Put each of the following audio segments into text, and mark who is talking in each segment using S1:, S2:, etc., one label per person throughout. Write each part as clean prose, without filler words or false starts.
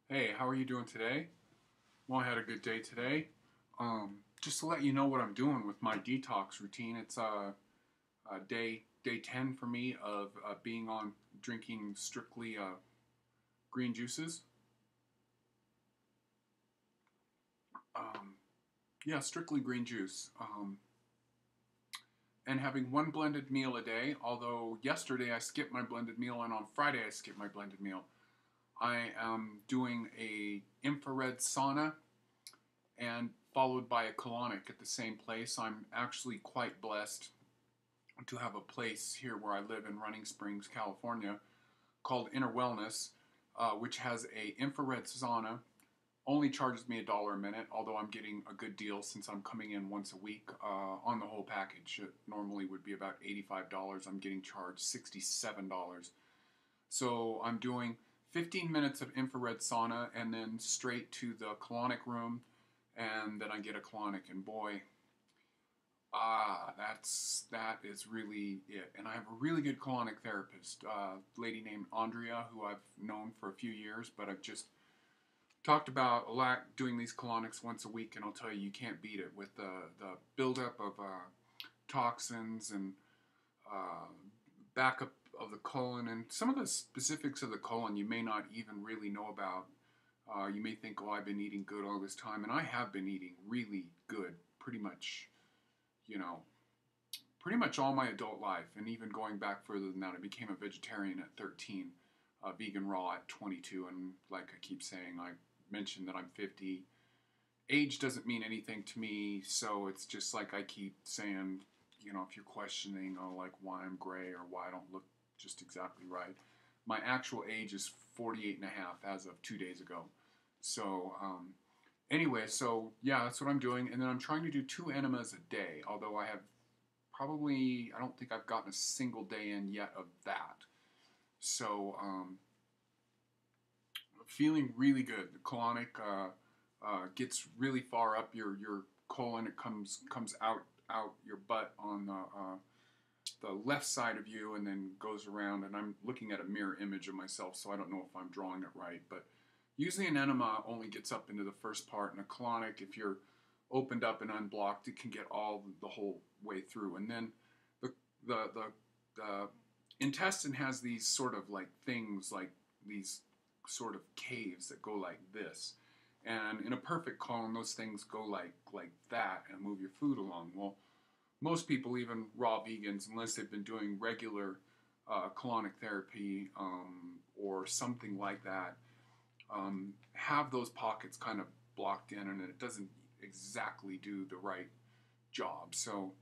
S1: Hey, how are you doing today? Well, I had a good day today. Just to let you know what I'm doing with my detox routine, it's day 10 for me of being on drinking strictly green juices. Um, yeah, strictly green juice. And having one blended meal a day. Although yesterday I skipped my blended meal, and on Friday I skipped my blended meal. I am doing a infrared sauna and followed by a colonic at the same place. I'm actually quite blessed to have a place here where I live in Running Springs, California, called Inner Wellness, which has a infrared sauna. Only charges me $1 a minute, although I'm getting a good deal since I'm coming in once a week on the whole package. It normally would be about $85. I'm getting charged $67. So I'm doing 15 minutes of infrared sauna and then straight to the colonic room, and then I get a colonic, and boy, that is really it. And I have a really good colonic therapist, lady named Andrea, who I've known for a few years, but I've just talked about a lot doing these colonics once a week, and I'll tell you, you can't beat it with the buildup of toxins and uh, backup of the colon, and some of the specifics of the colon you may not even really know about. You may think, oh, I've been eating good all this time, and I have been eating really good, pretty much, you know, pretty much all my adult life, and even going back further than that. I became a vegetarian at 13, vegan raw at 22, and like I keep saying, I mentioned that I'm 50. Age doesn't mean anything to me, so it's just like I keep saying, if you're questioning, oh, like why I'm gray or why I don't look just exactly right, my actual age is 48 and a half as of 2 days ago. So, anyway, so yeah, that's what I'm doing. And then I'm trying to do two enemas a day, although I don't think I've gotten a single day in yet of that. So, feeling really good. The colonic gets really far up your colon. It comes out your butt on the left side of you, and then goes around. And I'm looking at a mirror image of myself, so I don't know if I'm drawing it right. But usually an enema only gets up into the first part, and a colonic, if you're opened up and unblocked, it can get all the whole way through. And then the the intestine has these sort of like things, like these sort of caves that go like this. And in a perfect colon, those things go like that and move your food along. Well, most people, even raw vegans, unless they've been doing regular colonic therapy or something like that, have those pockets kind of blocked in, and it doesn't exactly do the right job. So,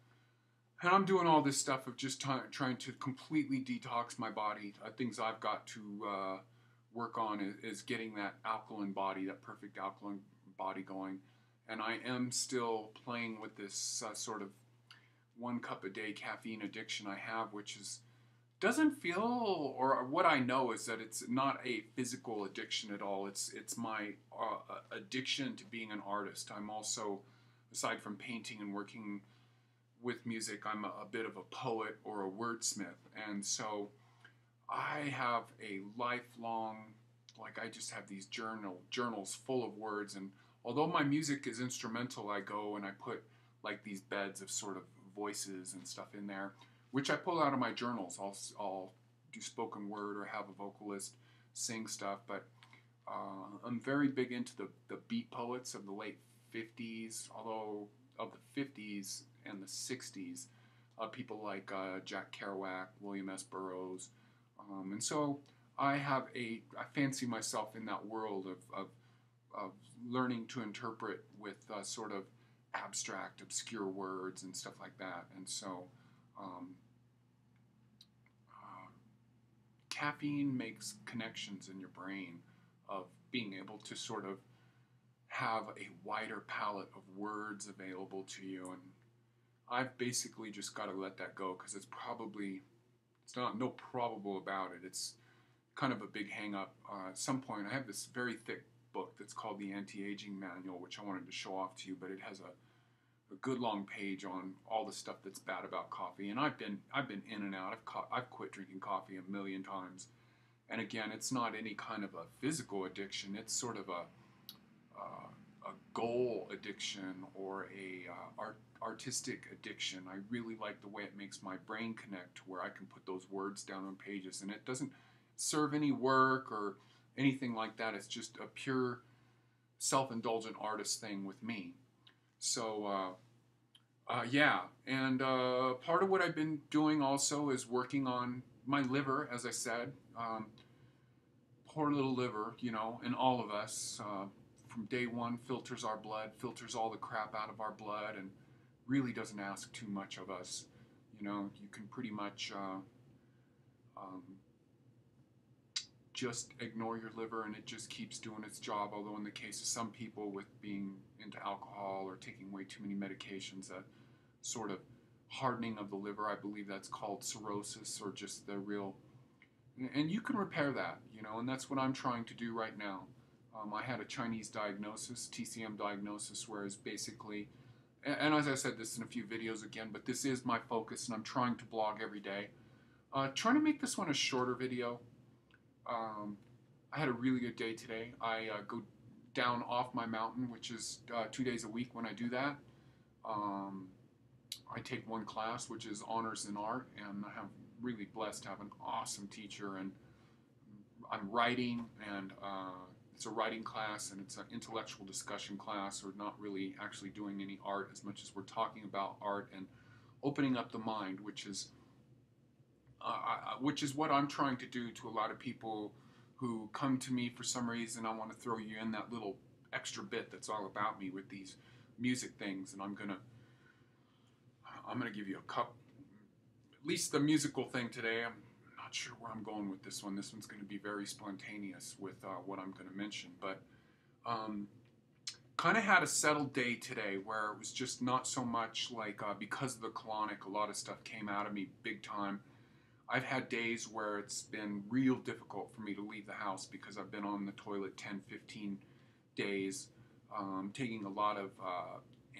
S1: and I'm doing all this stuff of just trying to completely detox my body. Things I've got to work on is getting that alkaline body, that perfect alkaline body going. And I am still playing with this sort of 1 cup a day caffeine addiction I have, which is doesn't feel, or what I know is that it's not a physical addiction at all. It's my addiction to being an artist. I'm also, aside from painting and working with music, I'm a bit of a poet or a wordsmith, and so I have a lifelong, like I just have these journals full of words, and although my music is instrumental, I go and I put like these beds of sort of voices and stuff in there, which I pull out of my journals. I'll do spoken word or have a vocalist sing stuff, but I'm very big into the beat poets of the late 50s, although of the 50s and the 60s, people like Jack Kerouac, William S. Burroughs, and so I fancy myself in that world of learning to interpret with sort of abstract, obscure words and stuff like that. And so um, uh, caffeine makes connections in your brain of being able to sort of have a wider palette of words available to you. And I've basically just got to let that go because it's not no probable about it. It's kind of a big hang up. At some point, I have this very thick book that's called the Anti-Aging Manual, which I wanted to show off to you, but it has a good long page on all the stuff that's bad about coffee. And I've been in and out. I've quit drinking coffee a million times, And again, it's not any kind of a physical addiction. It's sort of a goal addiction or a artistic addiction. I really like the way it makes my brain connect to where I can put those words down on pages, and it doesn't serve any work or anything like that. It's just a pure self-indulgent artist thing with me. So yeah, and part of what I've been doing also is working on my liver, as I said. Poor little liver, you know, and all of us, from day one, filters our blood, filters all the crap out of our blood, and really doesn't ask too much of us. You know, you can pretty much just ignore your liver and it just keeps doing its job. Although in the case of some people with being into alcohol or taking way too many medications, a sort of hardening of the liver, I believe that's called cirrhosis, or just the real, and you can repair that, you know, and that's what I'm trying to do right now. I had a Chinese diagnosis, TCM diagnosis, whereas basically, and as I said this in a few videos again, but this is my focus and I'm trying to blog every day. Trying to make this one a shorter video. I had a really good day today. I go down off my mountain, which is 2 days a week when I do that. I take one class, which is Honors in Art, and I'm really blessed to have an awesome teacher. And I'm writing, and it's a writing class, and it's an intellectual discussion class. We're not really actually doing any art as much as we're talking about art and opening up the mind, which is what I'm trying to do to a lot of people who come to me for some reason. I want to throw you in that little extra bit that's all about me with these music things, and I'm gonna give you at least the musical thing today. I'm not sure where I'm going with this one. This one's going to be very spontaneous with what I'm going to mention, but kind of had a settled day today where it was just not so much like because of the colonic, a lot of stuff came out of me big time. I've had days where it's been real difficult for me to leave the house because I've been on the toilet 10, 15 days, taking a lot of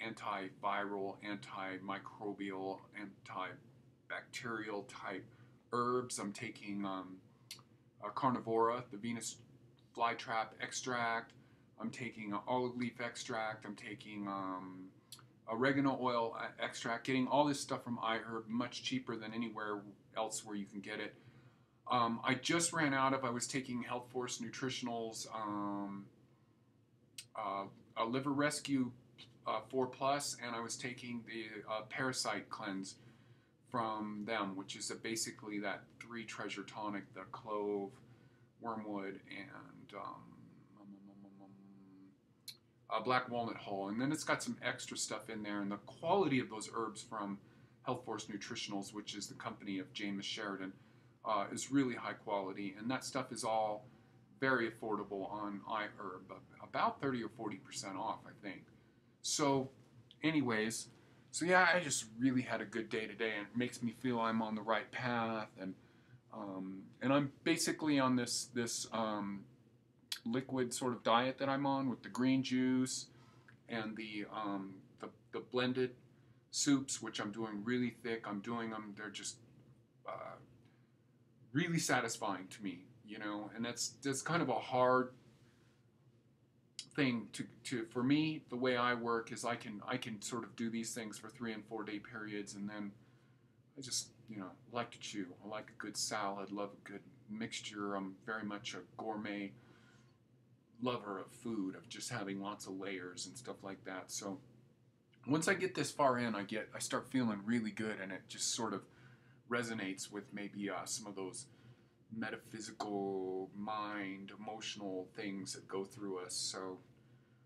S1: antiviral, antimicrobial, antibacterial type herbs. I'm taking carnivora, the Venus flytrap extract. I'm taking olive leaf extract. I'm taking oregano oil extract. Getting all this stuff from iHerb, much cheaper than anywhere else where you can get it. I just ran out of, I was taking Health Force Nutritionals, a Liver Rescue 4+, and I was taking the Parasite Cleanse from them, which is basically that 3 treasure tonic, the clove, wormwood, and black walnut hull. And then it's got some extra stuff in there, and the quality of those herbs from Health Force Nutritionals, which is the company of James Sheridan, is really high quality, and that stuff is all very affordable on iHerb, about 30 or 40% off, I think. So anyways, so yeah, I just really had a good day today, and it makes me feel I'm on the right path, and I'm basically on this liquid sort of diet that I'm on with the green juice and the blended soups, which I'm doing really thick. I'm doing them, they're just really satisfying to me, you know, and that's kind of a hard thing to for me. The way I work is I can sort of do these things for 3 and 4 day periods, and then I just, you know, like to chew. I like a good salad, love a good mixture. I'm very much a gourmet lover of food, of just having lots of layers and stuff like that. So once I get this far in, I start feeling really good, and it just sort of resonates with maybe some of those metaphysical, mind, emotional things that go through us. So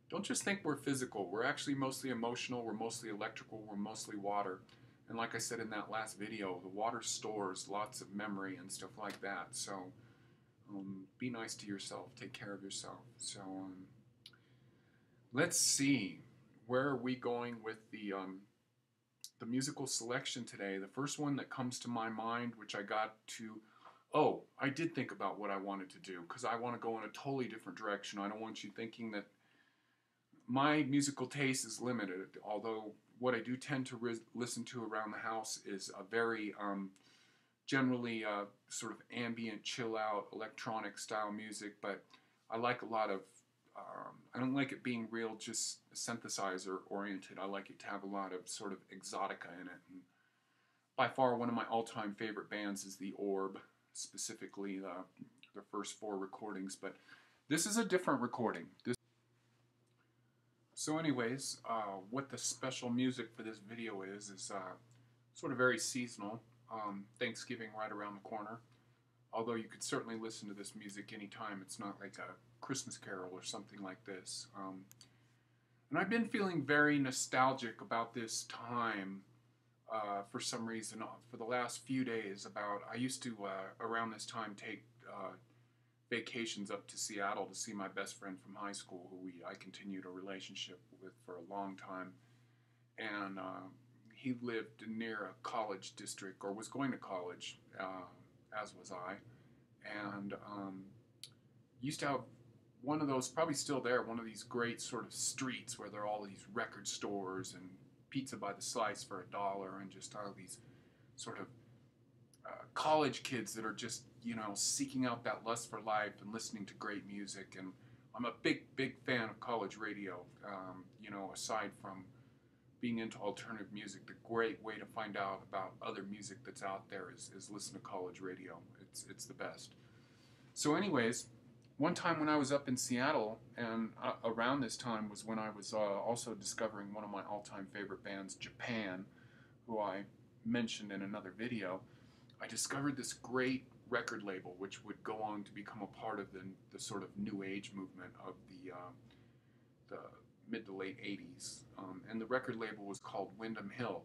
S1: don't just think we're physical. We're actually mostly emotional, we're mostly electrical, we're mostly water. And like I said in that last video, the water stores lots of memory and stuff like that. So be nice to yourself, take care of yourself. So let's see, where are we going with the musical selection today? The first one that comes to my mind, which I got to, I did think about what I wanted to do, because I want to go in a totally different direction. I don't want you thinking that my musical taste is limited, although what I do tend to listen to around the house is a very generally sort of ambient, chill out, electronic style music, but I like a lot of, I don't like it being real just synthesizer oriented. I like it to have a lot of sort of exotica in it. And by far, one of my all-time favorite bands is The Orb, specifically their first 4 recordings, but this is a different recording. So anyways, what the special music for this video is sort of very seasonal. Thanksgiving right around the corner. Although you could certainly listen to this music anytime. It's not like a Christmas carol or something like this. And I've been feeling very nostalgic about this time for some reason for the last few days. I used to, around this time, take vacations up to Seattle to see my best friend from high school, who I continued a relationship with for a long time. And he lived near a college district, or was going to college, as was I. And used to have one of those, probably still there, one of these great sort of streets where there are all these record stores and pizza by the slice for $1, and just all these sort of college kids that are just, you know, seeking out that lust for life and listening to great music. And I'm a big fan of college radio. You know, aside from being into alternative music, the great way to find out about other music that's out there is listen to college radio. It's the best. So anyways, one time when I was up in Seattle, and around this time was when I was also discovering one of my all-time favorite bands, Japan, who I mentioned in another video. I discovered this great record label which would go on to become a part of the sort of new age movement of the mid to late 80s. And the record label was called Windham Hill.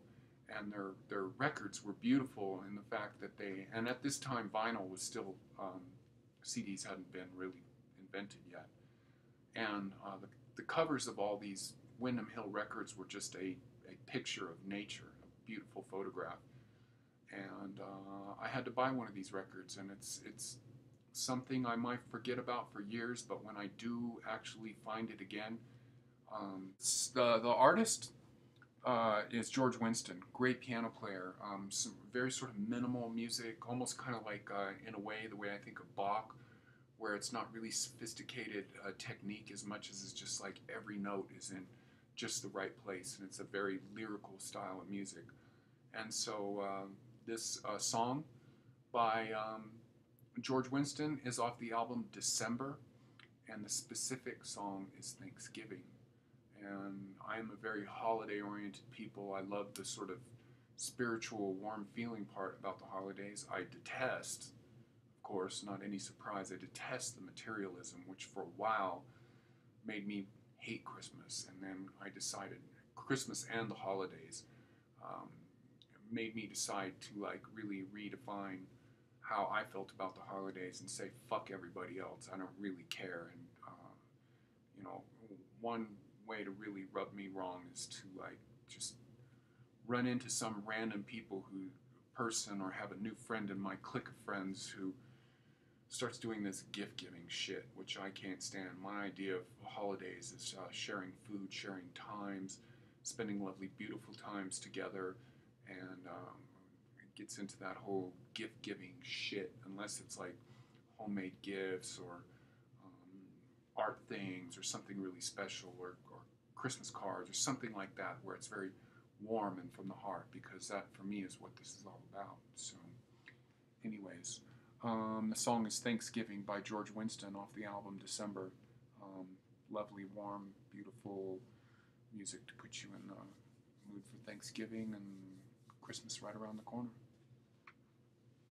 S1: And their records were beautiful in the fact that and at this time vinyl was still, CDs hadn't been really invented yet. And the covers of all these Windham Hill records were just a picture of nature, a beautiful photograph. And I had to buy one of these records, and it's something I might forget about for years, but when I do actually find it again, the artist is George Winston, great piano player, some very sort of minimal music, almost kind of like, in a way, the way I think of Bach, where it's not really sophisticated technique as much as it's just like every note is in just the right place, and it's a very lyrical style of music. And so this song by George Winston is off the album December, and the specific song is Thanksgiving. And I am a very holiday-oriented people. I love the sort of spiritual, warm feeling part about the holidays. I detest, of course, not any surprise, I detest the materialism, which for a while made me hate Christmas. And then I decided, Christmas and the holidays, made me decide to like really redefine how I felt about the holidays and say, fuck everybody else, I don't really care. And, you know, one way to really rub me wrong is to like just run into some random person or have a new friend in my clique of friends who starts doing this gift giving shit, which I can't stand. My idea of holidays is sharing food, sharing times, spending lovely, beautiful times together, and it gets into that whole gift giving shit, unless it's like homemade gifts or art things or something really special, or Christmas cards or something like that, where it's very warm and from the heart, because that for me is what this is all about. So anyways, the song is Thanksgiving by George Winston off the album December. Lovely, warm, beautiful music to put you in the mood for Thanksgiving and Christmas right around the corner.